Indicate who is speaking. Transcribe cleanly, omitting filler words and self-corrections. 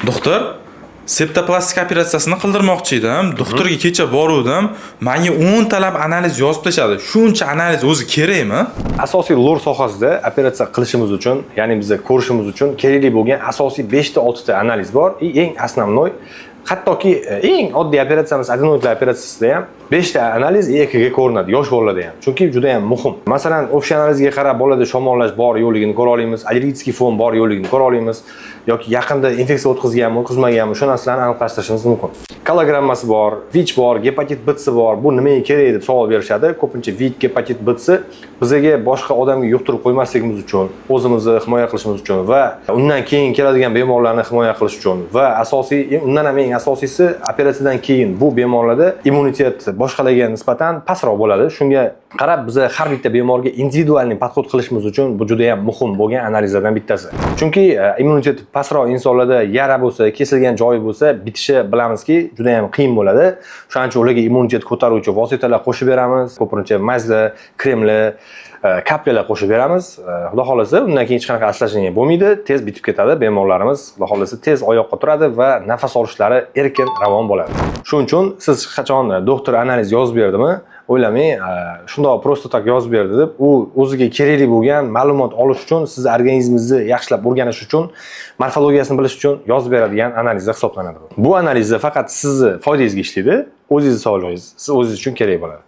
Speaker 1: Doktor, septoplastik operatsiyasini qildirmoqchi edim. Doktorga kecha boruvdim. Menga 10 talab analiz yozib tashadi. Shuncha analiz o'zi kerakmi?
Speaker 2: Asosiy lor sohasida operatsiya qilishimiz uchun, ya'ni bizni ko'rishimiz uchun kerakli bo'lgan asosiy 5 ta 6 ta analiz bor. Eng основной, hattoki eng oddiy operatsiyamiz adenoidlar operatsiyasida ham 5 ta analiz EKG ko'rinadi yosh bolalarda ham. Chunki juda ham muhim. Masalan, общий analizga qarab bolada shamollash bor yo'qligini ko'ra olamiz, allergik fon bor yo'qligini ko'ra olamiz yoki yaqinda infeksiya o'tkazganmi, o'tkazmaganmi, shu narsalarni aniqlashtirishimiz mumkin. Kologrammasi bor, VICH bor, gepatit B-si bor. Bu nimaga kerak deb savol berishadi. Ko'pincha VICH, gepatit B-si bizga boshqa odamga yuqtirib qo'ymasligimiz uchun, o'zimizni himoya qilishimiz uchun va undan keyin keladigan bemorlarni himoya qilish uchun va asosiy, undan ham eng asosiysi operatsiyadan keyin bu bemorlarda immunitet boshqalarga nisbatan pastroq bo'ladi. Shunga qarab biz har bitta bemorga individualniy podxod qilishimiz uchun bu juda ham muhim bo'lgan analizlardan bittasi. Chunki immunitet pastroq insonlarda yara bo'lsa, kesilgan joyi bo'lsa, bitishi bilamizki juda ham qiyin bo'ladi. Shuning uchun ularga immunitet ko'taruvchi vositalar qo'shib beramiz. Ko'pincha mazli, kremli, kaplyalar qo'shib beramiz. Xudo xolasa, undan keyin hech qanaqa aslashlaniya bo'lmaydi, tez bitib ketadi. Bemorlarimiz xudo xolasa tez oyoqqa turadi va nafas olishlari erkin, ravon bo'ladi. Shuning uchun siz qachon doktor analiz yozib berdimi, o'ylamang, shundoq prosta tak yozib berdi deb, u o'ziga kerakli bo'lgan ma'lumot olish uchun, siz organizmingizni yaxshilab o'rganish uchun, morfologiyasini bilish uchun yozib beradigan analizlar hisoblanadi. Bu analizda faqat sizni foydangizga ishlaydi, o'zingiz sog'lig'ingiz, siz o'zingiz uchun kerak bo'ladi.